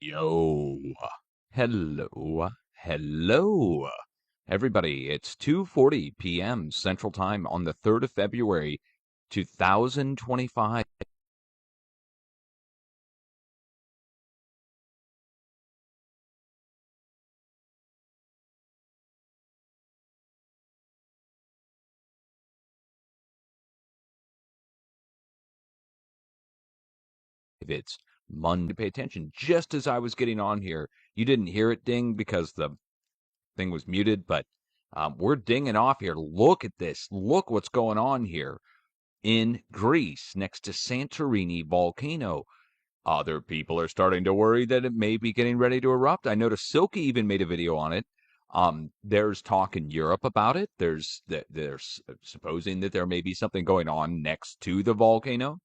Yo, hello, everybody. It's 2:40 p.m. Central Time on the 3rd of February, 2025. If it's Monday, pay attention. Just as I was getting on here, you didn't hear it ding because the thing was muted, but we're dinging off here. Look at this. Look what's going on here in Greece next to Santorini volcano. Other people are starting to worry that it may be getting ready to erupt. I noticed Silky even made a video on it. There's talk in Europe about it. They're supposing that there may be something going on next to the volcano.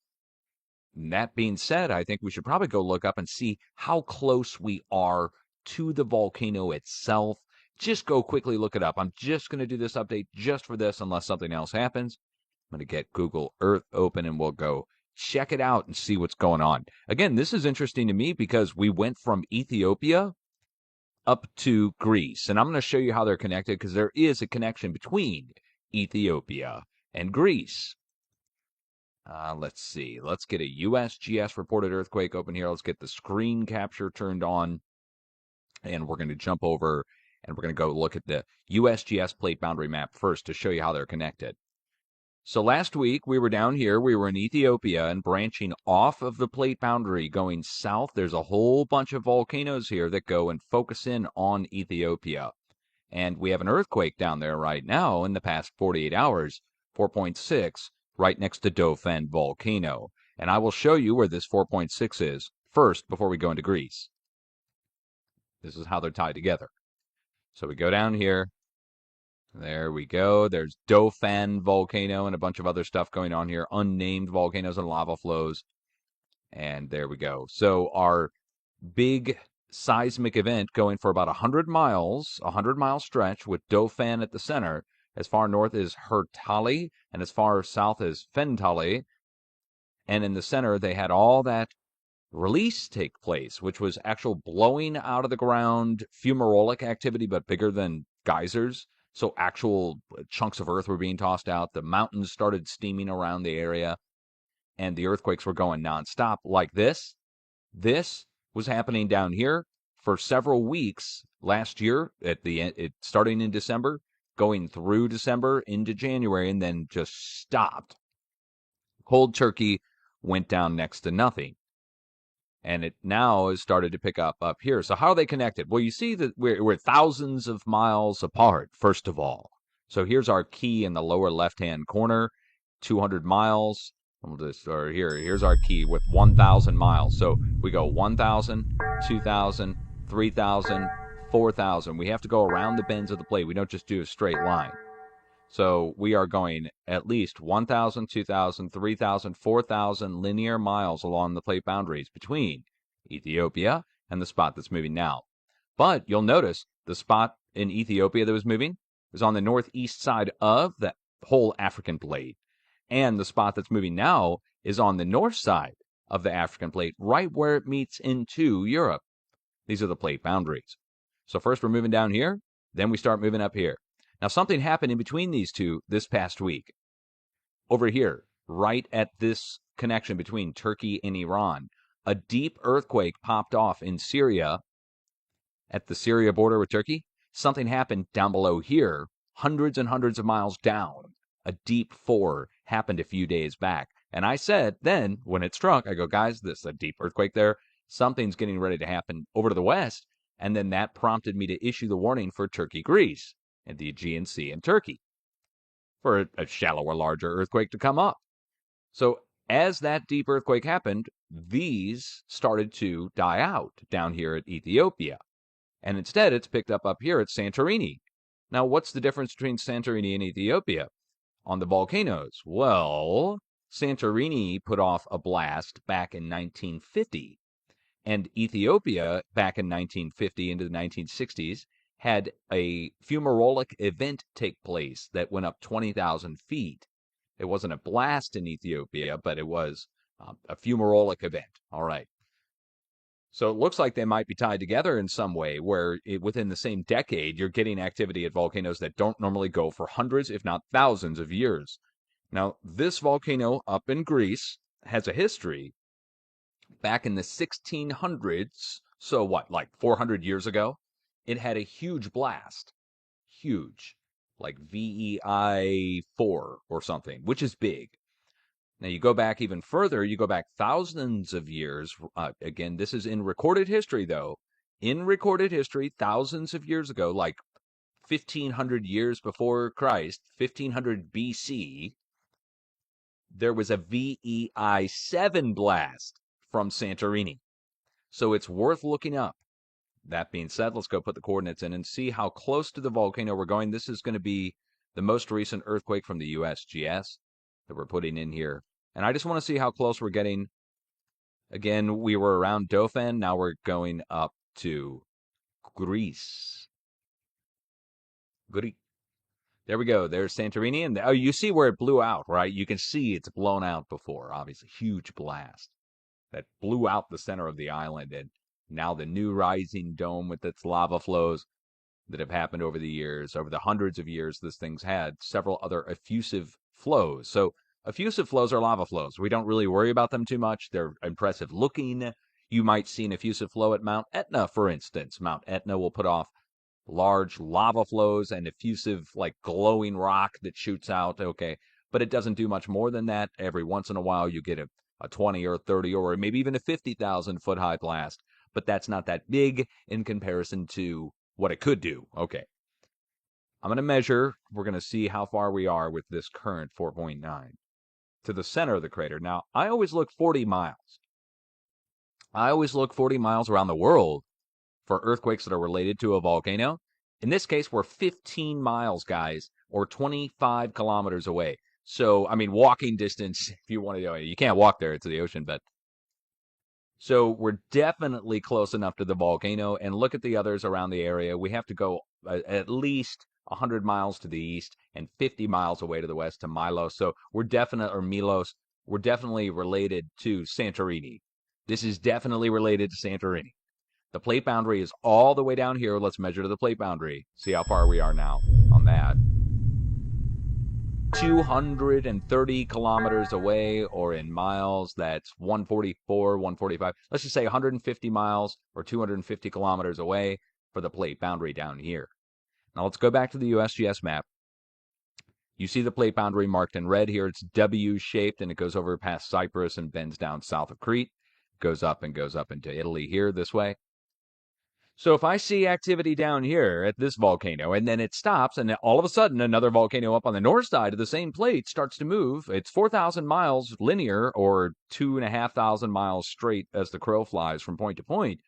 And that being said, I think we should probably go look up and see how close we are to the volcano itself. Just go quickly look it up. I'm just going to do this update just for this unless something else happens. I'm going to get Google Earth open and we'll go check it out and see what's going on. Again, this is interesting to me because we went from Ethiopia up to Greece. And I'm going to show you how they're connected because there is a connection between Ethiopia and Greece. Let's see. Let's get a USGS reported earthquake open here. Let's get the screen capture turned on. And we're going to jump over and we're going to go look at the USGS plate boundary map first to show you how they're connected. So last week we were down here, we were in Ethiopia and branching off of the plate boundary going south. There's a whole bunch of volcanoes here that go and focus in on Ethiopia. And we have an earthquake down there right now in the past 48 hours, 4.6, right next to Dauphin volcano. And I will show you where this 4.6 is first before we go into Greece. This is how they're tied together. So we go down here. There we go. There's Dauphin volcano and a bunch of other stuff going on here. Unnamed volcanoes and lava flows. And there we go. So our big seismic event going for about 100 miles, a 100-mile stretch with Dauphin at the center. As far north as Hertali and as far south as Fentali. And in the center, they had all that release take place, which was actual blowing out of the ground fumarolic activity, but bigger than geysers. So actual chunks of earth were being tossed out. The mountains started steaming around the area, and the earthquakes were going nonstop like this. This was happening down here for several weeks last year, at the end, starting in December, going through December into January, and then just stopped. Cold Turkey went down next to nothing. And it now has started to pick up here. So how are they connected? Well, you see that we're thousands of miles apart, first of all. So here's our key in the lower left-hand corner, 200 miles. Here's our key with 1,000 miles. So we go 1,000, 2,000, 3,000, 4,000. We have to go around the bends of the plate. We don't just do a straight line. So we are going at least 1,000, 2,000, 3,000, 4,000 linear miles along the plate boundaries between Ethiopia and the spot that's moving now. But you'll notice the spot in Ethiopia that was moving was on the northeast side of the whole African plate. And the spot that's moving now is on the north side of the African plate, right where it meets into Europe. These are the plate boundaries. So first we're moving down here, then we start moving up here. Now, something happened in between these two this past week. Over here, right at this connection between Turkey and Iran, a deep earthquake popped off in Syria, at the Syria border with Turkey. Something happened down below here, hundreds and hundreds of miles down. A deep 4 happened a few days back. And I said then, when it struck, I go, guys, this is a deep earthquake there. Something's getting ready to happen over to the west. And then that prompted me to issue the warning for Turkey, Greece, and the Aegean Sea in Turkey for a shallower, larger earthquake to come up. So as that deep earthquake happened, these started to die out down here at Ethiopia. And instead, it's picked up here at Santorini. Now, what's the difference between Santorini and Ethiopia on the volcanoes? Well, Santorini put off a blast back in 1950. And Ethiopia, back in 1950 into the 1960s, had a fumarolic event take place that went up 20,000 feet. It wasn't a blast in Ethiopia, but it was a fumarolic event. All right. So it looks like they might be tied together in some way, where within the same decade, you're getting activity at volcanoes that don't normally go for hundreds, if not thousands of years. Now, this volcano up in Greece has a history back in the 1600s. So what, like 400 years ago? It had a huge blast. Huge. Like VEI 4 or something, which is big. Now, you go back even further, you go back thousands of years. Again, this is in recorded history, though. In recorded history, thousands of years ago, like 1500 years before Christ, 1500 BC, there was a VEI 7 blast from Santorini. So it's worth looking up. That being said, let's go put the coordinates in and see how close to the volcano we're going. This is going to be the most recent earthquake from the USGS that we're putting in here. And I just want to see how close we're getting. Again, we were around Dauphin. Now we're going up to Greece. Greece. There we go. There's Santorini. And you see where it blew out, right? You can see it's blown out before. Obviously, huge blast that blew out the center of the island. And now the new rising dome with its lava flows that have happened over the years, over the hundreds of years this thing's had, several other effusive flows. So effusive flows are lava flows. We don't really worry about them too much. They're impressive looking. You might see an effusive flow at Mount Etna, for instance. Mount Etna will put off large lava flows and effusive, like glowing rock that shoots out. Okay. But it doesn't do much more than that. Every once in a while, you get a 20 or 30 or maybe even a 50,000 foot high blast. But that's not that big in comparison to what it could do. Okay. I'm going to measure. We're going to see how far we are with this current 4.9 to the center of the crater. Now, I always look 40 miles. I always look 40 miles around the world for earthquakes that are related to a volcano. In this case, we're 15 miles, guys, or 25 kilometers away. So, I mean, walking distance, if you want to go, you can't walk there, it's the ocean, but so we're definitely close enough to the volcano. And look at the others around the area. We have to go at least 100 miles to the east and 50 miles away to the west to Milos. So we're Milos. We're definitely related to Santorini. This is definitely related to Santorini. The plate boundary is all the way down here. Let's measure to the plate boundary. See how far we are now on that. 230 kilometers away, or in miles, that's 144, 145. Let's just say 150 miles or 250 kilometers away for the plate boundary down here. Now let's go back to the USGS map. You see the plate boundary marked in red here. It's W-shaped, and it goes over past Cyprus and bends down south of Crete. Goes up into Italy here this way. So if I see activity down here at this volcano, and then it stops, and all of a sudden another volcano up on the north side of the same plate starts to move, it's 4,000 miles linear, or 2,500 miles straight as the crow flies from point to point.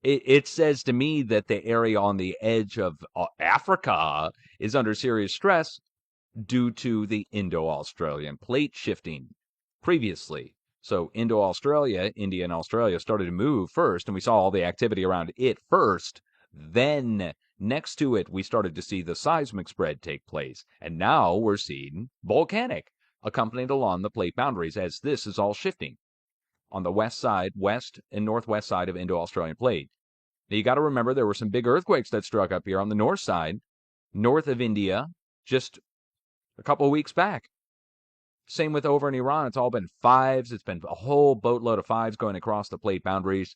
It says to me that the area on the edge of Africa is under serious stress due to the Indo-Australian plate shifting previously. So Indo-Australia, India and Australia started to move first, and we saw all the activity around it first. Then, next to it, we started to see the seismic spread take place. And now we're seeing volcanic, accompanied along the plate boundaries as this is all shifting on the west side, west and northwest side of Indo-Australian plate. Now, you got to remember there were some big earthquakes that struck up here on the north side, north of India, just a couple of weeks back. Same with over in Iran. It's all been fives. It's been a whole boatload of fives going across the plate boundaries.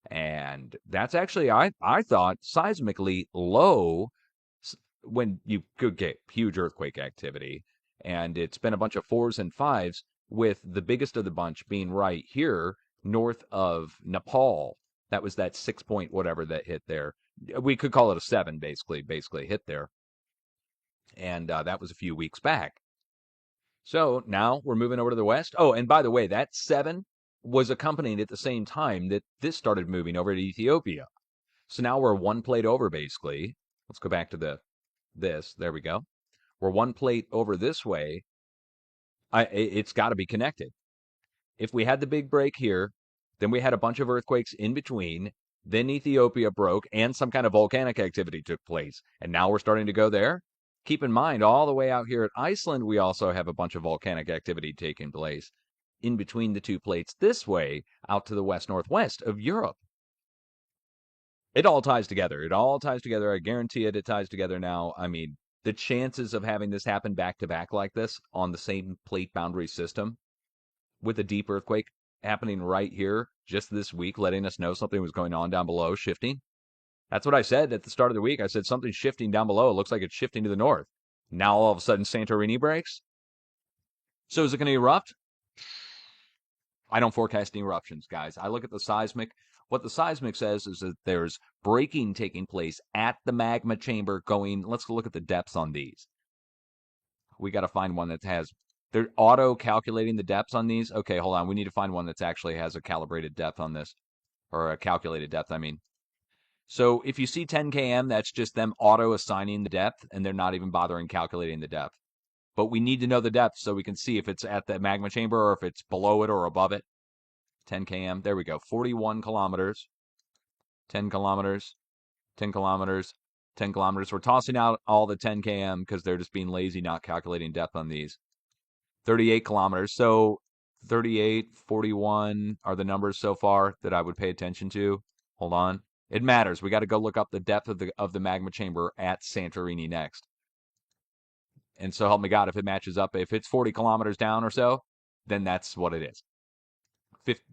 And that's actually, I thought, seismically low when you could get huge earthquake activity. And it's been a bunch of fours and fives, with the biggest of the bunch being right here north of Nepal. That was that 6 point whatever that hit there. We could call it a 7, basically hit there. And that was a few weeks back. So now we're moving over to the west. Oh, and by the way, that 7 was accompanied at the same time that this started moving over to Ethiopia. So now we're one plate over, basically. Let's go back to this. There we go. We're one plate over this way. It's got to be connected. If we had the big break here, then we had a bunch of earthquakes in between. Then Ethiopia broke and some kind of volcanic activity took place. And now we're starting to go there. Keep in mind, all the way out here at Iceland, we also have a bunch of volcanic activity taking place in between the two plates this way out to the west-northwest of Europe. It all ties together. It all ties together. I guarantee it. It ties together now. I mean, the chances of having this happen back to back like this on the same plate boundary system with a deep earthquake happening right here just this week, letting us know something was going on down below, shifting. That's what I said at the start of the week. I said something's shifting down below. It looks like it's shifting to the north. Now all of a sudden Santorini breaks. So is it going to erupt? I don't forecast any eruptions, guys. I look at the seismic. What the seismic says is that there's breaking taking place at the magma chamber going. Let's look at the depths on these. We got to find one that has. They're auto calculating the depths on these. Okay, hold on. We need to find one that actually has a calibrated depth on this, or a calculated depth, I mean. So if you see 10 km, that's just them auto assigning the depth, and they're not even bothering calculating the depth. But we need to know the depth so we can see if it's at the magma chamber or if it's below it or above it. 10 km. There we go. 41 kilometers. 10 kilometers. 10 kilometers. 10 kilometers. We're tossing out all the 10 km because they're just being lazy, not calculating depth on these. 38 kilometers. So 38, 41 are the numbers so far that I would pay attention to. Hold on. It matters. We got to go look up the depth of the magma chamber at Santorini next. And so help me God, if it matches up, if it's 40 kilometers down or so, then that's what it is.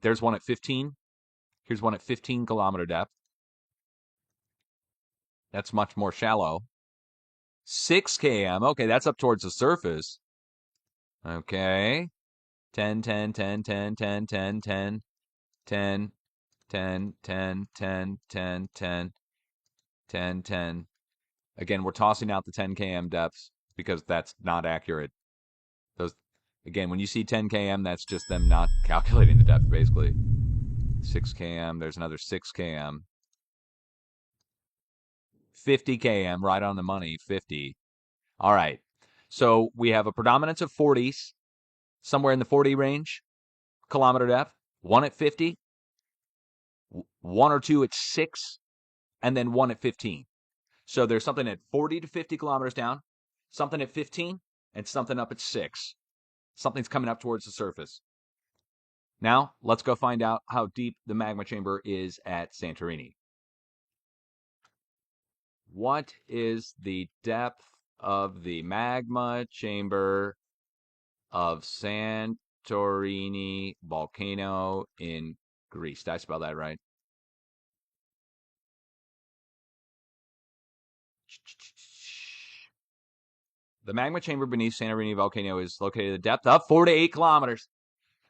There's one at 15. Here's one at 15 kilometer depth. That's much more shallow. 6 km. Okay, that's up towards the surface. Okay. 10, 10, 10, 10, 10, 10, 10, 10, 10, 10, 10, 10, 10, 10, 10. Again, we're tossing out the 10 km depths because that's not accurate. Those, again, when you see 10 km, that's just them not calculating the depth, basically. 6 km, there's another 6 km. 50 km, right on the money, 50. All right. So we have a predominance of 40s, somewhere in the 40 range, kilometer depth, one at 50, one or two at 6, and then one at 15. So there's something at 40 to 50 kilometers down, something at 15, and something up at 6. Something's coming up towards the surface. Now, let's go find out how deep the magma chamber is at Santorini. What is the depth of the magma chamber of Santorini volcano in Greece? Did I spell that right? The magma chamber beneath Santorini volcano is located at a depth of 4 to 8 kilometers.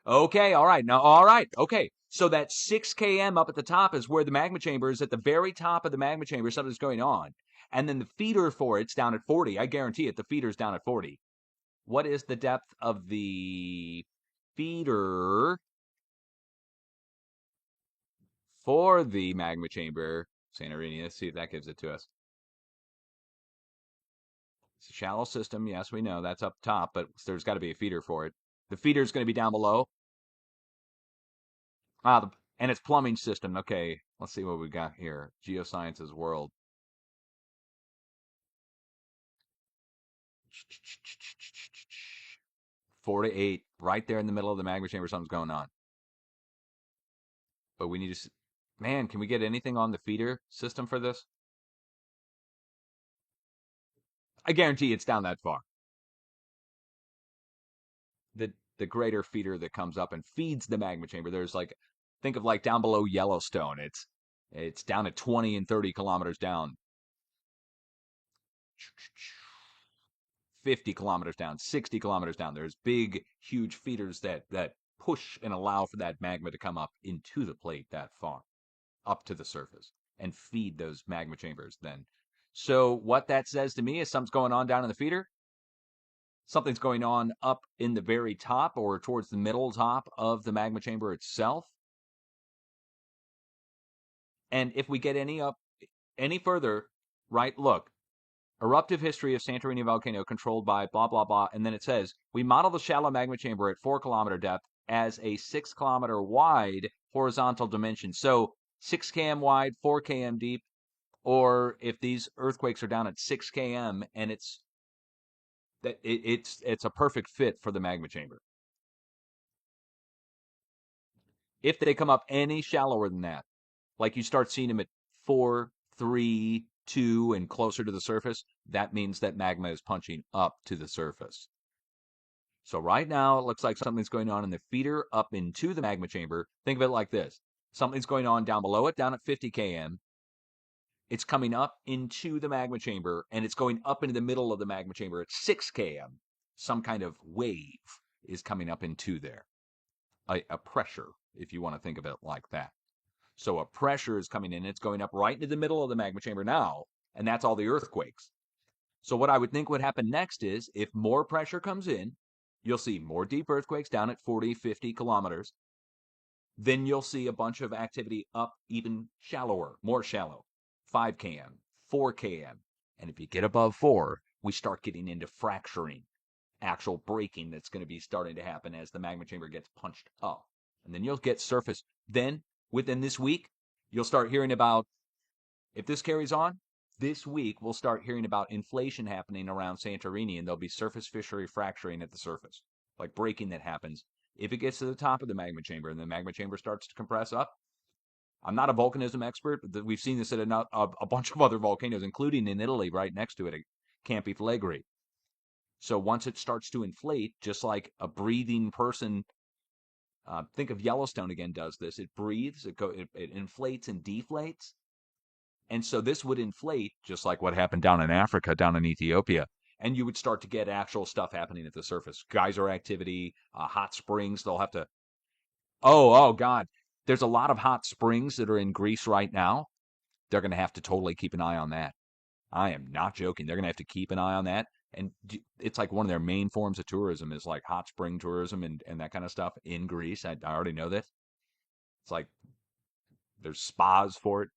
Okay, all right. Now, all right. Okay. So that 6 km up at the top is where the magma chamber is. At the very top of the magma chamber, something's going on. And then the feeder for it's down at 40. I guarantee it, the feeder's down at 40. What is the depth of the feeder for the magma chamber? Santorini, let's see if that gives it to us. It's a shallow system. Yes, we know that's up top, but there's got to be a feeder for it. The feeder's going to be down below. And it's plumbing system. Okay, let's see what we got here. Geosciences world. Four to eight, right there in the middle of the magma chamber. Something's going on. But we need to. Man, can we get anything on the feeder system for this? I guarantee it's down that far. The greater feeder that comes up and feeds the magma chamber. There's like, think of like down below Yellowstone. It's down at 20 and 30 kilometers down. 50 kilometers down, 60 kilometers down. There's big, huge feeders that push and allow for that magma to come up into the plate that far, up to the surface, and feed those magma chambers then. So what that says to me is something's going on down in the feeder. Something's going on up in the very top or towards the middle top of the magma chamber itself. And if we get any further, right, look, eruptive history of Santorini volcano controlled by blah, blah, blah. And then it says, we model the shallow magma chamber at 4 kilometer depth as a 6 kilometer wide horizontal dimension. So 6 km wide, 4 km deep. Or if these earthquakes are down at 6 km and it's a perfect fit for the magma chamber. If they come up any shallower than that, like you start seeing them at 4, 3, 2, and closer to the surface, that means that magma is punching up to the surface. So right now, it looks like something's going on in the feeder up into the magma chamber. Think of it like this. Something's going on down below it, down at 50 km. It's coming up into the magma chamber, and it's going up into the middle of the magma chamber at 6 km. Some kind of wave is coming up into there. A pressure, if you want to think of it like that. So a pressure is coming in. It's going up right into the middle of the magma chamber now, and that's all the earthquakes. So what I would think would happen next is if more pressure comes in, you'll see more deep earthquakes down at 40, 50 kilometers. Then you'll see a bunch of activity up even shallower, more shallow, 5 km, 4 km. And if you get above 4, we start getting into fracturing, actual breaking that's going to be starting to happen as the magma chamber gets punched up. And then you'll get surface. Then, within this week, you'll start hearing about, if this carries on, this week we'll start hearing about inflation happening around Santorini, and there'll be surface fishery fracturing at the surface, like breaking that happens. If it gets to the top of the magma chamber and the magma chamber starts to compress up, I'm not a volcanism expert, but we've seen this at a bunch of other volcanoes, including in Italy right next to it, at Campi Flegrei. So once it starts to inflate, just like a breathing person, think of Yellowstone again, does this. It breathes, it inflates and deflates. And so this would inflate, just like what happened down in Africa, down in Ethiopia. And you would start to get actual stuff happening at the surface. Geyser activity, hot springs, they'll have to... Oh, God. There's a lot of hot springs that are in Greece right now. They're going to have to totally keep an eye on that. I am not joking. They're going to have to keep an eye on that. And it's like one of their main forms of tourism is like hot spring tourism and that kind of stuff in Greece. I already know this. It's like there's spas for it.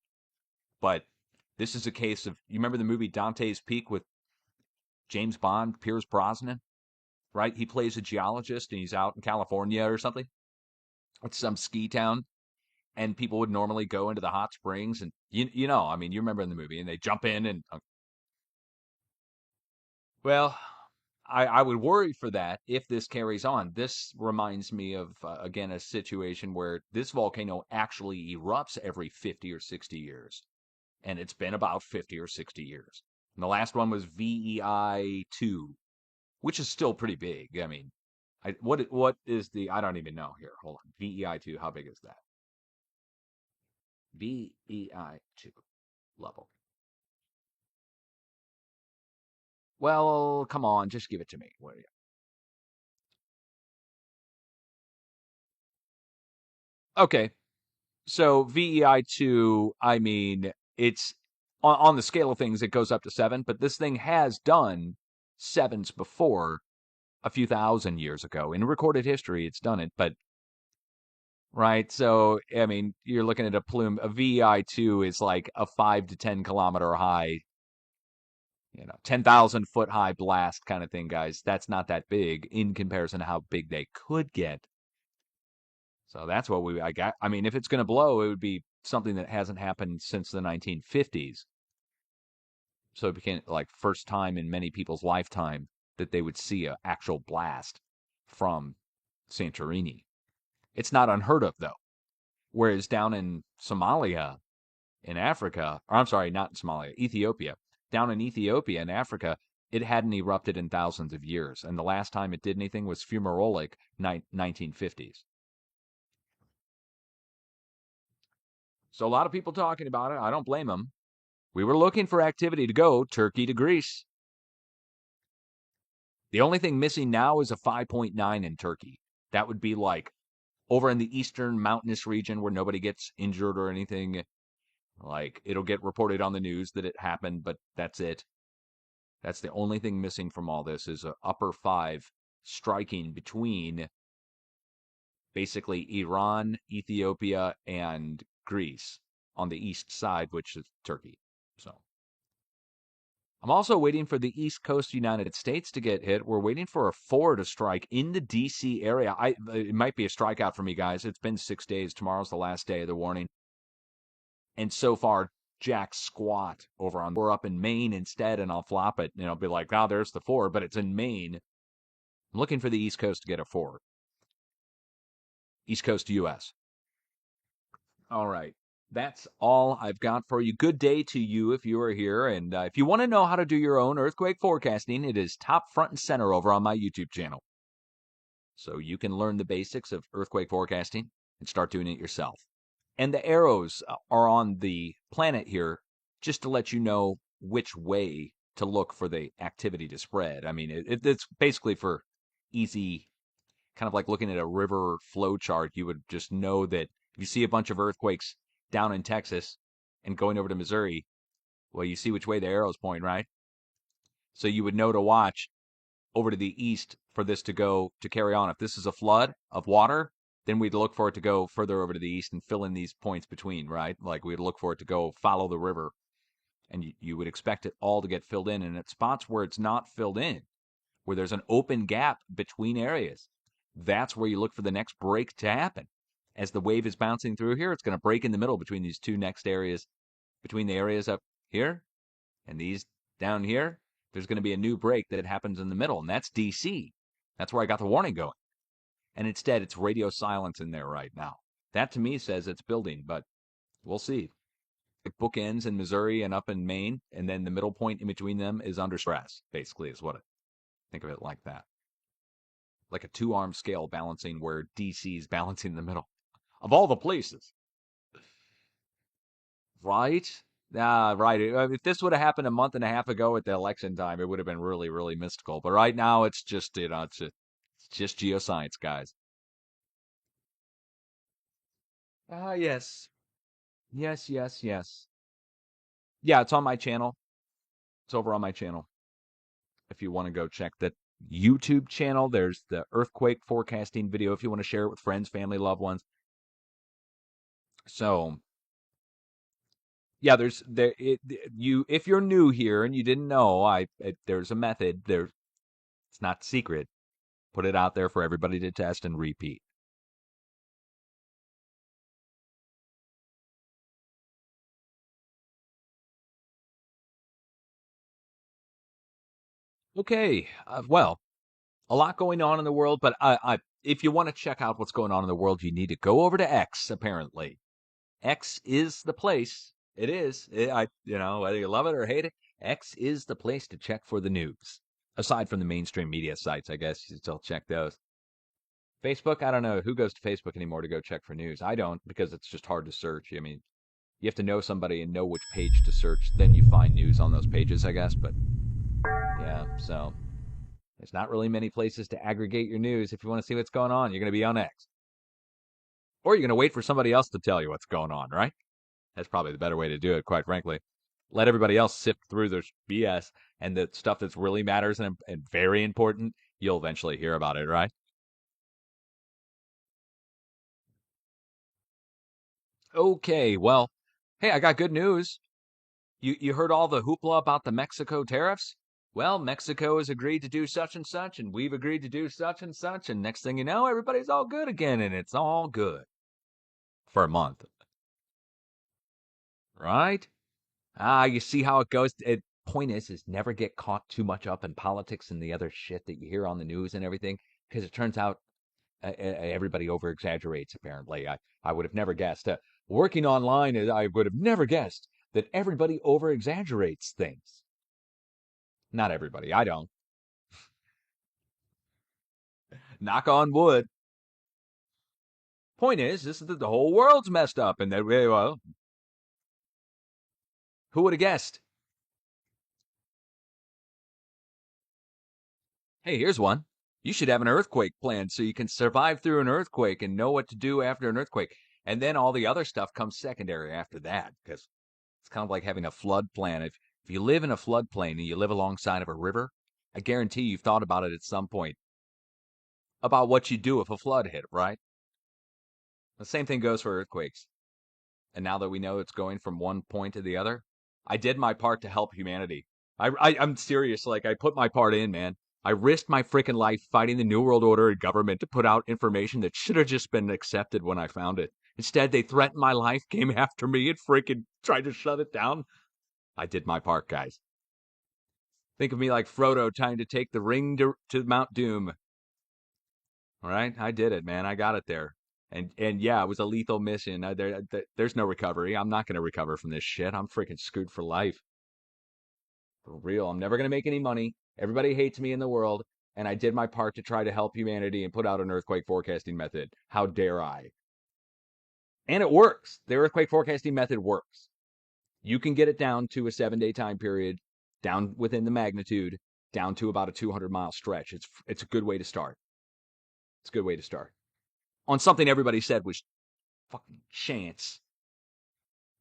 But this is a case of, you remember the movie Dante's Peak with James Bond, Pierce Brosnan, right? He plays a geologist and he's out in California or something. It's some ski town. And people would normally go into the hot springs. And, I mean, you remember in the movie, and they jump in and, well, I would worry for that if this carries on. This reminds me of, again, a situation where this volcano actually erupts every 50 or 60 years. And it's been about 50 or 60 years. And the last one was VEI 2, which is still pretty big. I mean, what is the, I don't even know here. Hold on. VEI 2, how big is that? VEI 2 level. Well, come on, just give it to me. What are you? Okay, so VEI 2, I mean, it's on the scale of things, it goes up to 7, but this thing has done 7s before a few thousand years ago. In recorded history, it's done it, but right, so I mean, you're looking at a plume. A VEI 2 is like a 5 to 10 kilometer high, 10,000 foot high blast kind of thing, guys. That's not that big in comparison to how big they could get. So that's what I got. I mean, if it's going to blow, it would be something that hasn't happened since the 1950s. So it became like first time in many people's lifetime that they would see an actual blast from Santorini. It's not unheard of, though. Whereas down in Somalia, in Africa, or I'm sorry, not in Somalia, Ethiopia, down in Ethiopia in Africa, it hadn't erupted in thousands of years. And the last time it did anything was fumarolic 1950s. So a lot of people talking about it. I don't blame them. We were looking for activity to go Turkey to Greece. The only thing missing now is a 5.9 in Turkey. That would be like over in the eastern mountainous region where nobody gets injured or anything. Like it'll get reported on the news that it happened, but that's it. That's the only thing missing from all this is a upper 5 striking between basically Iran, Ethiopia, and Greece on the east side, which is Turkey. So I'm also waiting for the East Coast United States to get hit. We're waiting for a 4 to strike in the D.C. area. It might be a strikeout for me, guys. It's been 6 days. Tomorrow's the last day of the warning. And so far, jack squat over on. We're up in Maine instead, and I'll flop it. Be like, oh, there's the 4, but it's in Maine. I'm looking for the East Coast to get a 4. East Coast U.S. All right. That's all I've got for you. Good day to you if you are here. And if you want to know how to do your own earthquake forecasting, it is top front and center over on my YouTube channel. So you can learn the basics of earthquake forecasting and start doing it yourself. And the arrows are on the planet here just to let you know which way to look for the activity to spread. I mean, it's basically for easy, kind of like looking at a river flow chart. You would just know that if you see a bunch of earthquakes down in Texas and going over to Missouri, well, you see which way the arrows point, right? So you would know to watch over to the east for this to go to carry on. If this is a flood of water, then we'd look for it to go further over to the east and fill in these points between, right? Like we'd look for it to go follow the river, and you would expect it all to get filled in. And at spots where it's not filled in, where there's an open gap between areas, that's where you look for the next break to happen. As the wave is bouncing through here, it's going to break in the middle between these two next areas, between the areas up here and these down here. There's going to be a new break that happens in the middle, and that's DC. That's where I got the warning going. And instead, it's radio silence in there right now. That to me says it's building, but we'll see. It bookends in Missouri and up in Maine, and then the middle point in between them is under stress, basically, is what I think of it like that. Like a two-arm scale balancing where DC is balancing in the middle. Of all the places. Right? Right. If this would have happened a month and a half ago at the election time, it would have been really, really mystical. But right now, it's just, it's just geoscience, guys. Yes. Yes, yes, yes. Yeah, it's on my channel. It's over on my channel. If you want to go check that YouTube channel, there's the earthquake forecasting video if you want to share it with friends, family, loved ones. So, yeah, you if you're new here and you didn't know, there's a method. It's not secret. Put it out there for everybody to test and repeat. Okay, well, a lot going on in the world, but if you want to check out what's going on in the world, you need to go over to X. Apparently, X is the place. It is. Whether you love it or hate it, X is the place to check for the news. Aside from the mainstream media sites, I guess you still check those. Facebook, I don't know who goes to Facebook anymore to go check for news. I don't because it's just hard to search. I mean, you have to know somebody and know which page to search, then you find news on those pages, I guess. But yeah, so there's not really many places to aggregate your news. If you want to see what's going on, you're going to be on X. Or you're going to wait for somebody else to tell you what's going on, right? That's probably the better way to do it, quite frankly. Let everybody else sift through their BS, and the stuff that really matters and very important, you'll eventually hear about it, right? Okay, well, hey, I got good news. You heard all the hoopla about the Mexico tariffs? Well, Mexico has agreed to do such and such, and we've agreed to do such and such, and next thing you know, everybody's all good again, and it's all good for a month, right? You see how it goes. Point is never get caught too much up in politics and the other shit that you hear on the news and everything, because it turns out everybody over exaggerates. Apparently, I would have never guessed. Working online, I would have never guessed that everybody over exaggerates things. Not everybody. I don't. Knock on wood. Point is that the whole world's messed up, and that well, who would have guessed? Hey, here's one. You should have an earthquake plan so you can survive through an earthquake and know what to do after an earthquake. And then all the other stuff comes secondary after that, because it's kind of like having a flood plan. If you live in a floodplain and you live alongside of a river, I guarantee you've thought about it at some point about what you do if a flood hit, right? The same thing goes for earthquakes. And now that we know it's going from one point to the other, I did my part to help humanity. I'm serious. Like, I put my part in, man. I risked my freaking life fighting the New World Order and government to put out information that should have just been accepted when I found it. Instead, they threatened my life, came after me, and freaking tried to shut it down. I did my part, guys. Think of me like Frodo trying to take the ring to Mount Doom. All right? I did it, man. I got it there. And yeah, it was a lethal mission. There's no recovery. I'm not going to recover from this shit. I'm freaking screwed for life. For real. I'm never going to make any money. Everybody hates me in the world. And I did my part to try to help humanity and put out an earthquake forecasting method. How dare I? And it works. The earthquake forecasting method works. You can get it down to a 7-day time period, down within the magnitude, down to about a 200-mile stretch. It's a good way to start. It's a good way to start on something everybody said was fucking chance.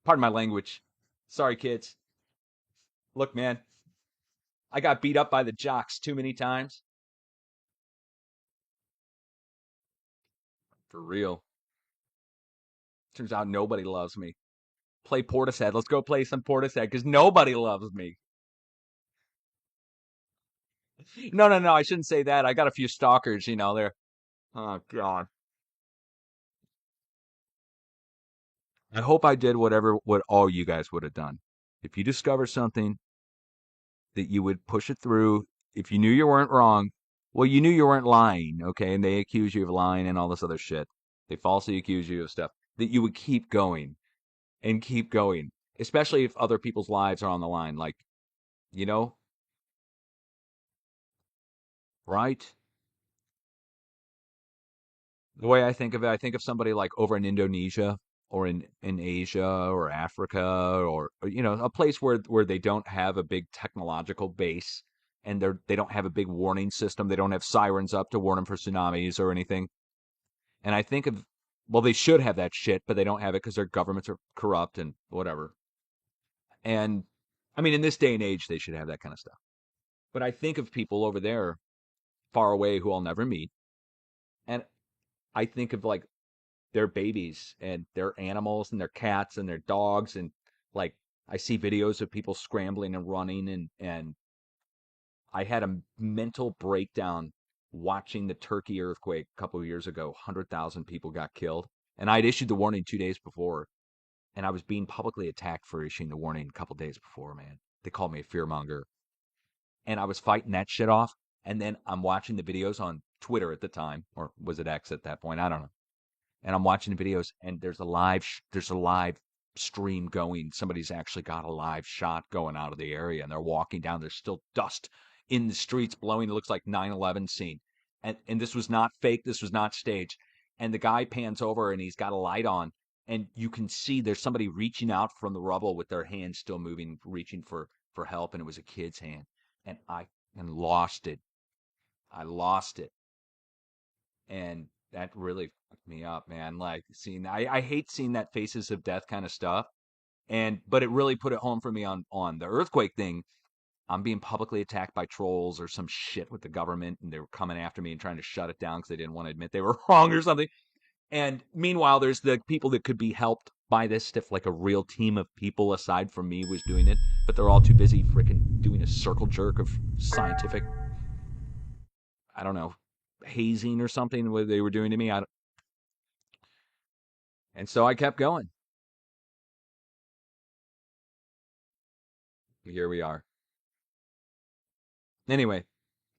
Pardon my language. Sorry, kids. Look, man, I got beat up by the jocks too many times. For real. Turns out nobody loves me. Play Portishead. Let's go play some Portishead because nobody loves me. No, no, no. I shouldn't say that. I got a few stalkers, they're, oh, God. I hope I did what all you guys would have done. If you discover something, that you would push it through. If you knew you weren't wrong, well, you knew you weren't lying, okay? And they accuse you of lying and all this other shit. They falsely accuse you of stuff. That you would keep going and keep going, especially if other people's lives are on the line. Like, you know, right? The way I think of it, I think of somebody like over in Indonesia or in Asia or Africa or a place where they don't have a big technological base and they don't have a big warning system. They don't have sirens up to warn them for tsunamis or anything. And I think of, well, they should have that shit, but they don't have it because their governments are corrupt and whatever. And I mean, in this day and age, they should have that kind of stuff. But I think of people over there far away who I'll never meet. And I think of like their babies and their animals and their cats and their dogs. And like, I see videos of people scrambling and running. And I had a mental breakdown watching the Turkey earthquake a couple of years ago. 100,000 people got killed. And I'd issued the warning 2 days before. And I was being publicly attacked for issuing the warning a couple days before, man. They called me a fearmonger. And I was fighting that shit off. And then I'm watching the videos on Twitter at the time, or was it X at that point? I don't know. And I'm watching the videos, and there's a live stream going. Somebody's actually got a live shot going out of the area, and they're walking down. There's still dust in the streets blowing. It looks like 9/11 scene. And this was not fake. This was not staged. And the guy pans over, and he's got a light on, and you can see there's somebody reaching out from the rubble with their hand still moving, reaching for help, and it was a kid's hand. And I and lost it. I lost it. And that really fucked me up, man. Like seeing, I hate seeing that faces of death kind of stuff. But it really put it home for me on the earthquake thing. I'm being publicly attacked by trolls or some shit with the government, and they were coming after me and trying to shut it down because they didn't want to admit they were wrong or something. And meanwhile, there's the people that could be helped by this if like a real team of people aside from me was doing it, but they're all too busy freaking doing a circle jerk of scientific, I don't know, hazing or something what they were doing to me. And so I kept going. Here we are. Anyway,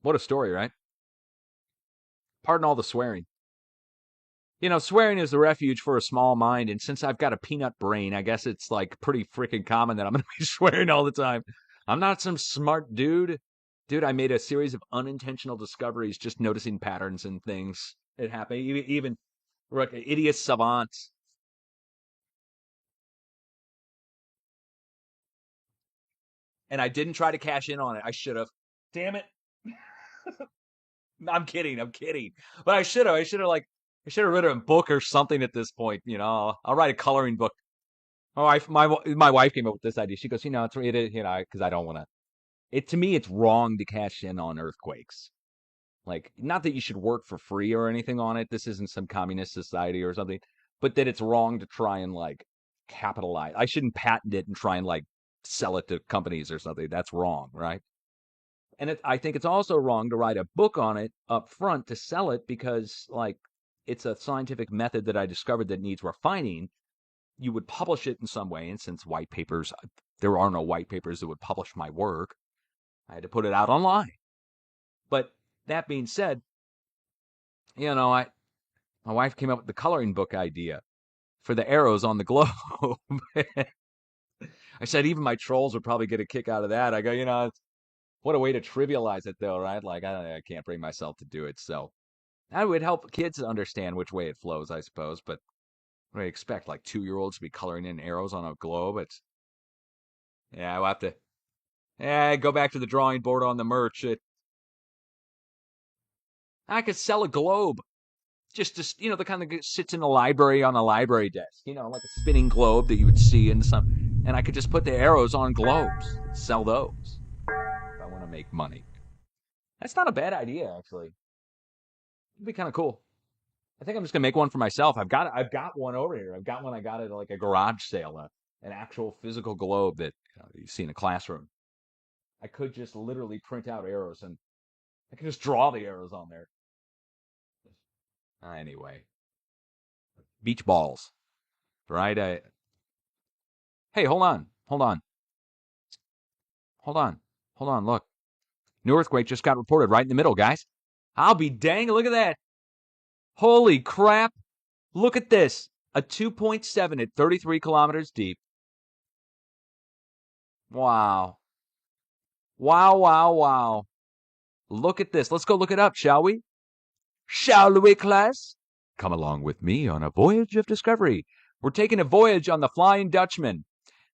what a story, right? Pardon all the swearing. Swearing is the refuge for a small mind, and since I've got a peanut brain, I guess it's like pretty freaking common that I'm going to be swearing all the time. I'm not some smart dude. Dude, I made a series of unintentional discoveries just noticing patterns and things. It happened. Even like idiot savants. And I didn't try to cash in on it. I should have. Damn it. I'm kidding. I'm kidding. But I should have. I should have written a book or something at this point. I'll write a coloring book. My wife came up with this idea. She goes, it is, because I don't want to. It to me, it's wrong to cash in on earthquakes. Like, not that you should work for free or anything on it. This isn't some communist society or something, but that it's wrong to try and like capitalize. I shouldn't patent it and try and like sell it to companies or something. That's wrong, right? And I think it's also wrong to write a book on it up front to sell it because, like, it's a scientific method that I discovered that needs refining. You would publish it in some way. And since white papers, there are no white papers that would publish my work, I had to put it out online. But that being said, you know, I My wife came up with the coloring book idea for the arrows on the globe. I said even my trolls would probably get a kick out of that. I go, what a way to trivialize it, though, right? Like, I can't bring myself to do it. So that would help kids understand which way it flows, I suppose. But what do you expect? Like 2-year-olds to be coloring in arrows on a globe? Yeah, we'll have to go back to the drawing board on the merch. I could sell a globe. Just the kind that sits in the library on a library desk. Like a spinning globe that you would see in some. And I could just put the arrows on globes, sell those if I want to make money. That's not a bad idea, actually. It'd be kind of cool. I think I'm just gonna make one for myself. I've got one over here. I've got one I got at like a garage sale, an actual physical globe that you see in a classroom. I could just literally print out arrows and I could just draw the arrows on there. Anyway, beach balls, right? Hey, hold on. Look, new earthquake just got reported right in the middle, guys. I'll be dang! Look at that. Holy crap! Look at this. A 2.7 at 33 kilometers deep. Wow. Wow. Look at this. Let's go look it up, shall we? Shall we, class? Come along with me on a voyage of discovery. We're taking a voyage on the Flying Dutchman.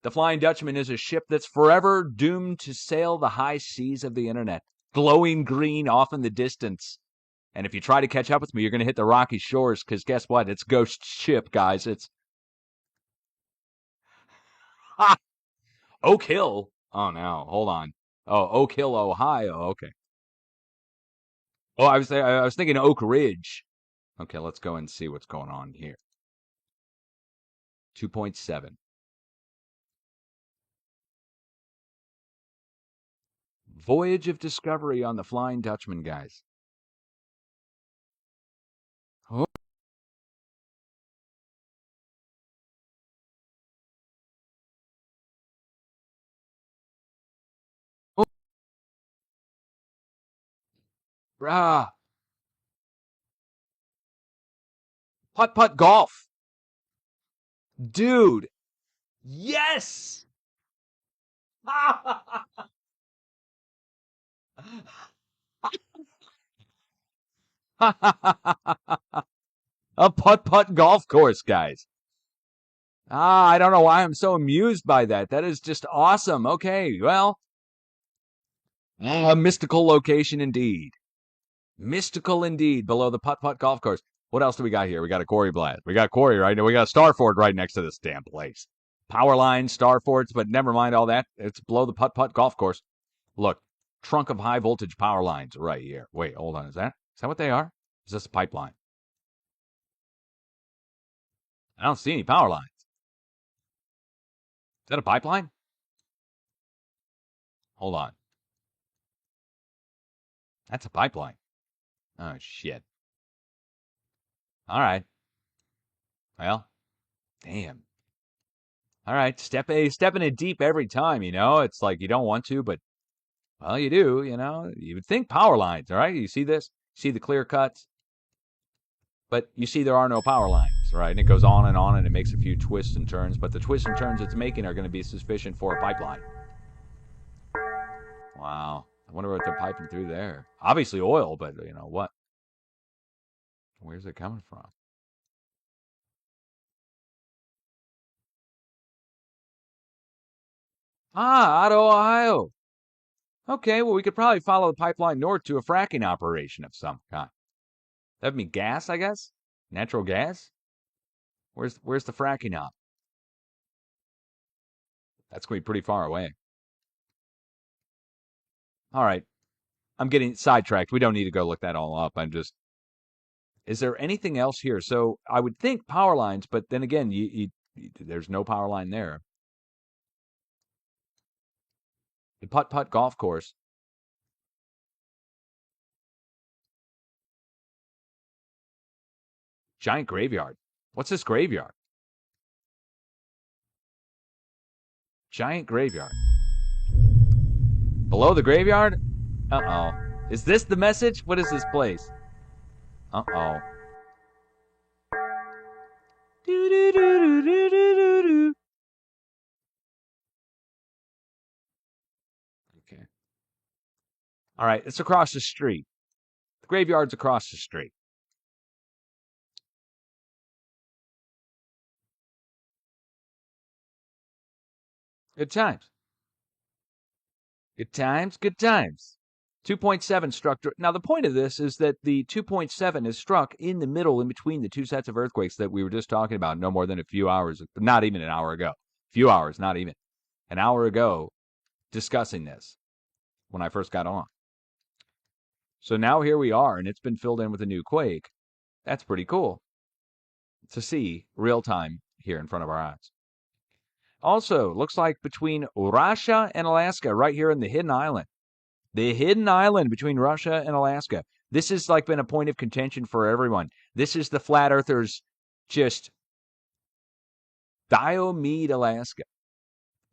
The Flying Dutchman is a ship that's forever doomed to sail the high seas of the internet, glowing green off in the distance. And if you try to catch up with me, you're going to hit the rocky shores, because guess what? It's Ghost Ship, guys. It's Oak Hill. Oh, no. Hold on. Oh, Oak Hill, Ohio. Okay. Oh, I was thinking Oak Ridge. Okay, let's go and see what's going on here. 2.7. Voyage of discovery on the Flying Dutchman, guys. Oh. Oh. Brah. Putt golf. Dude. Yes. A putt golf course, guys. I don't know why I'm so amused by that. That is just awesome. Okay, well, a mystical location indeed. Mystical indeed, below the putt golf course. What else do we got here? We got a quarry blast. We got quarry right now. We got a Starfort right next to this damn place. Power lines, Starforts, but never mind all that. It's below the putt golf course. Look, trunk of high voltage power lines right here. Wait, hold on. Is that what they are? Is this a pipeline? I don't see any power lines. Is that a pipeline? Hold on. That's a pipeline. Oh, shit. All right. Well, damn. All right. Stepping it deep every time, It's like you don't want to, but, well, you do, You would think power lines, all right? You see this? See the clear cuts? But you see there are no power lines, right? And it goes on and it makes a few twists and turns, but the twists and turns it's making are going to be sufficient for a pipeline. Wow. I wonder what they're piping through there. Obviously oil, but what? Where's it coming from? Out of Ohio. Okay, well, we could probably follow the pipeline north to a fracking operation of some kind. That'd be gas, I guess? Natural gas? Where's the fracking op? That's going to be pretty far away. All right. I'm getting sidetracked. We don't need to go look that all up. Is there anything else here? So I would think power lines, but then again, there's no power line there. The putt golf course. Giant graveyard. What's this graveyard? Giant graveyard. Below the graveyard? Uh-oh. Is this the message? What is this place? Uh-oh. Do-do-do-do-do-do-do. Okay. All right. It's across the street. The graveyard's across the street. Good times. Good times. Good times. 2.7 struck. Now, the point of this is that the 2.7 is struck in the middle, in between the two sets of earthquakes that we were just talking about, no more than a few hours, not even an hour ago. A few hours, not even an hour ago, discussing this when I first got on. So now here we are, and it's been filled in with a new quake. That's pretty cool to see real time here in front of our eyes. Also, looks like between Russia and Alaska, right here in the hidden island. The hidden island between Russia and Alaska. This has like been a point of contention for everyone. This is the flat earthers just Diomede, Alaska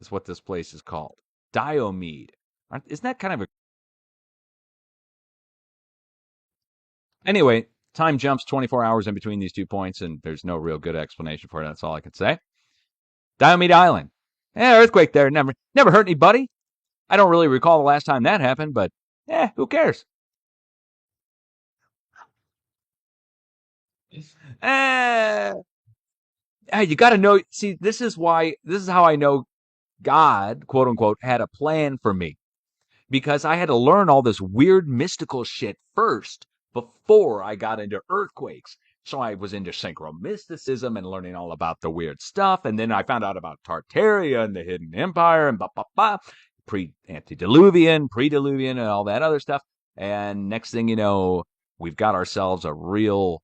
is what this place is called. Diomede. Isn't that kind of a... Anyway, time jumps 24 hours in between these 2 points, and there's no real good explanation for it. That's all I can say. Diomede Island. Earthquake there. Never hurt anybody. I don't really recall the last time that happened, but who cares? You got to know. See, this is how I know God, quote unquote, had a plan for me, because I had to learn all this weird mystical shit first before I got into earthquakes. So I was into synchromysticism and learning all about the weird stuff. And then I found out about Tartaria and the hidden empire and pre-diluvian, and all that other stuff. And next thing you know, we've got ourselves a real...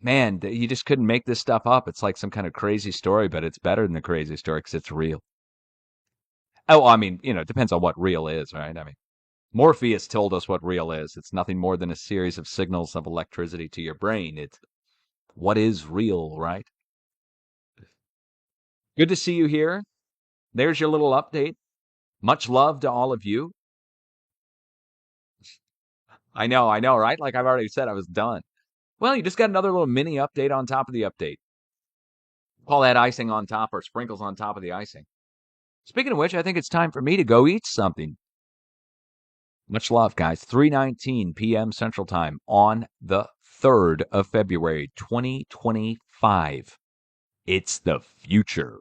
Man, you just couldn't make this stuff up. It's like some kind of crazy story, but it's better than the crazy story because it's real. Oh, I mean, it depends on what real is, right? I mean, Morpheus told us what real is. It's nothing more than a series of signals of electricity to your brain. It's what is real, right? Good to see you here. There's your little update. Much love to all of you. I know, right? Like I've already said, I was done. Well, you just got another little mini update on top of the update. Call that icing on top, or sprinkles on top of the icing. Speaking of which, I think it's time for me to go eat something. Much love, guys. 3:19 p.m. Central Time on the 3rd of February, 2025. It's the future.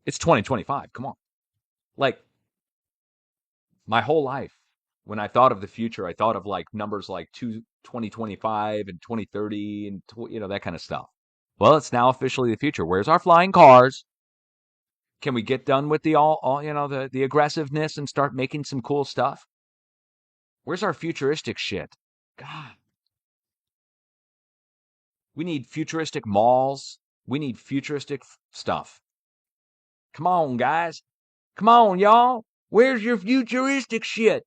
It's 2025. Come on. Like, my whole life, when I thought of the future, I thought of like numbers like 2025 and 2030 and, that kind of stuff. Well, it's now officially the future. Where's our flying cars? Can we get done with the the aggressiveness and start making some cool stuff? Where's our futuristic shit? God. We need futuristic malls. We need futuristic stuff. Come on, guys. Come on, y'all. Where's your futuristic shit?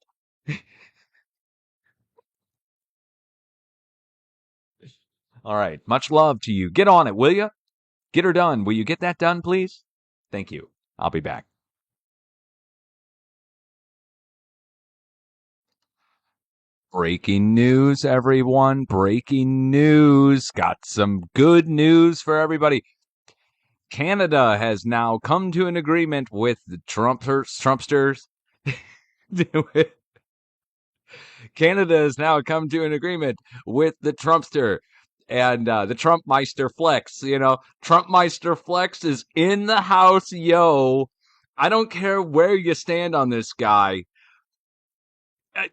All right. Much love to you. Get on it, will you? Get her done. Will you get that done, please? Thank you. I'll be back. Breaking news, everyone. Breaking news. Got some good news for everybody. Canada has now come to an agreement with the Trumpsters. Canada has now come to an agreement with the Trumpster and the Trumpmeister Flex. Trumpmeister Flex is in the house, yo. I don't care where you stand on this guy.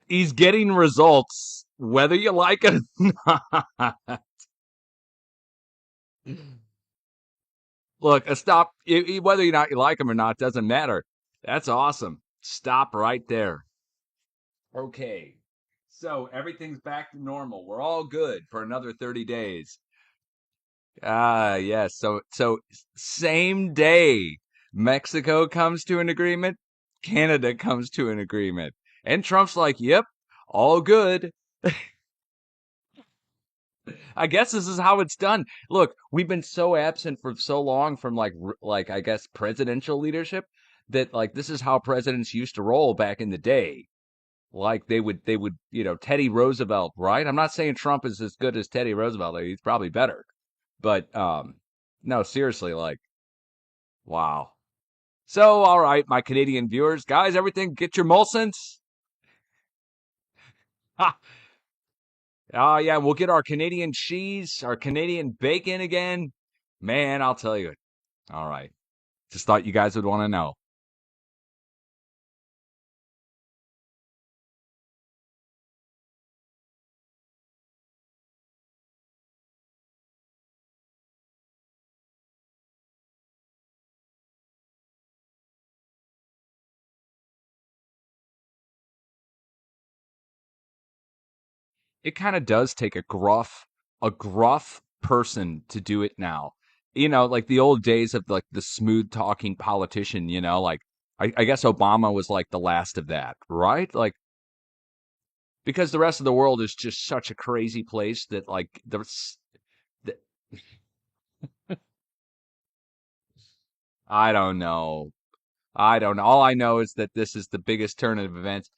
He's getting results, whether you like it or not. Look, stop. Whether you like him or not doesn't matter. That's awesome. Stop right there. Okay. So everything's back to normal. We're all good for another 30 days. Yes. So same day, Mexico comes to an agreement, Canada comes to an agreement. And Trump's like, "Yep, all good." I guess this is how it's done. Look, we've been so absent for so long from like I guess presidential leadership that like this is how presidents used to roll back in the day. Like they would Teddy Roosevelt, right? I'm not saying Trump is as good as Teddy Roosevelt. He's probably better. But no, seriously, like, wow. So, all right, my Canadian viewers, guys, everything, get your Molsons. Ha! Oh, yeah, we'll get our Canadian cheese, our Canadian bacon again. Man, I'll tell you. All right. Just thought you guys would want to know. It kind of does take a gruff person to do it now. Like the old days of like the smooth talking politician, like I guess Obama was like the last of that, right? Like because the rest of the world is just such a crazy place that like the, I don't know. I don't know. All I know is that this is the biggest turn of events.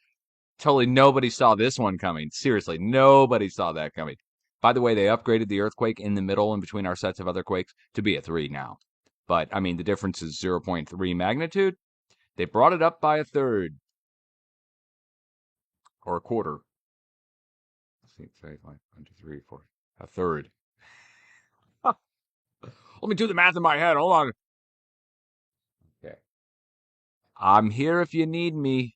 Totally nobody saw this one coming. Seriously, nobody saw that coming. By the way, they upgraded the earthquake in the middle and between our sets of other quakes to be a 3 now. But, I mean, the difference is 0.3 magnitude. They brought it up by a third or a quarter. Let's see, 1, 2, 3, 4. A third. Let me do the math in my head. Hold on. Okay. I'm here if you need me.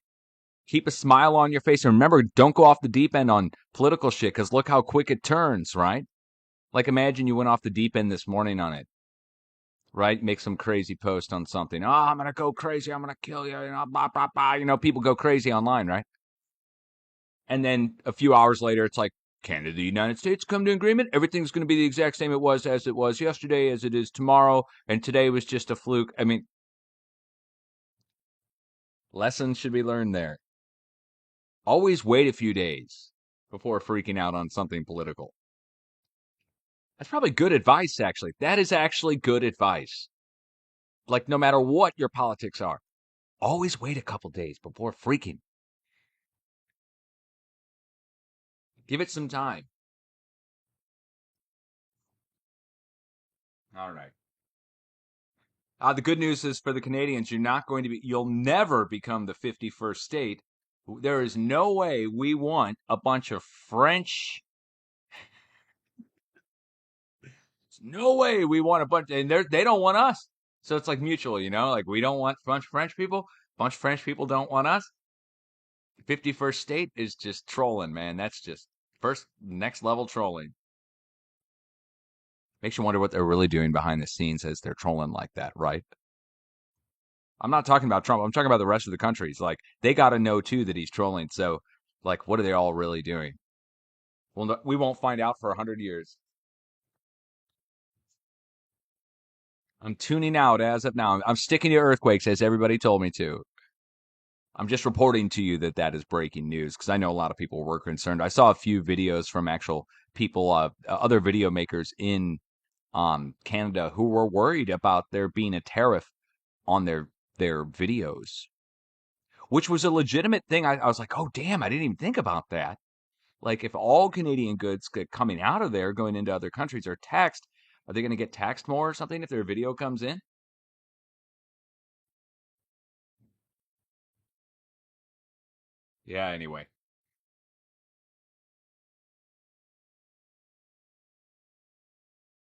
Keep a smile on your face. And remember, don't go off the deep end on political shit because look how quick it turns, right? Like imagine you went off the deep end this morning on it, right? Make some crazy post on something. Oh, I'm gonna go crazy. I'm gonna kill you. Blah, blah, blah. People go crazy online, right? And then a few hours later, it's like Canada, the United States come to agreement. Everything's going to be the exact same it was as it was yesterday, as it is tomorrow, and today was just a fluke. I mean, lessons should be learned there. Always wait a few days before freaking out on something political. That's probably good advice, actually. That is actually good advice. Like, no matter what your politics are, always wait a couple days before freaking. Give it some time. All right. The good news is for the Canadians, you'll never become the 51st state. There is no way we want a bunch of French. No way we want a bunch, and they don't want us. So it's like mutual, like we don't want a bunch of French people. A bunch of French people don't want us. 51st state is just trolling, man. That's just first next level trolling. Makes you wonder what they're really doing behind the scenes as they're trolling like that, right? I'm not talking about Trump. I'm talking about the rest of the countries. Like they got to know too that he's trolling. So, like, what are they all really doing? Well, no, we won't find out for 100 years. I'm tuning out as of now. I'm sticking to earthquakes as everybody told me to. I'm just reporting to you that that is breaking news because I know a lot of people were concerned. I saw a few videos from actual people, other video makers in Canada who were worried about there being a tariff on their videos, which was a legitimate thing. I was like, oh damn, I didn't even think about that. Like, if all Canadian goods coming out of there going into other countries are taxed, are they going to get taxed more or something if their video comes in? Yeah. Anyway.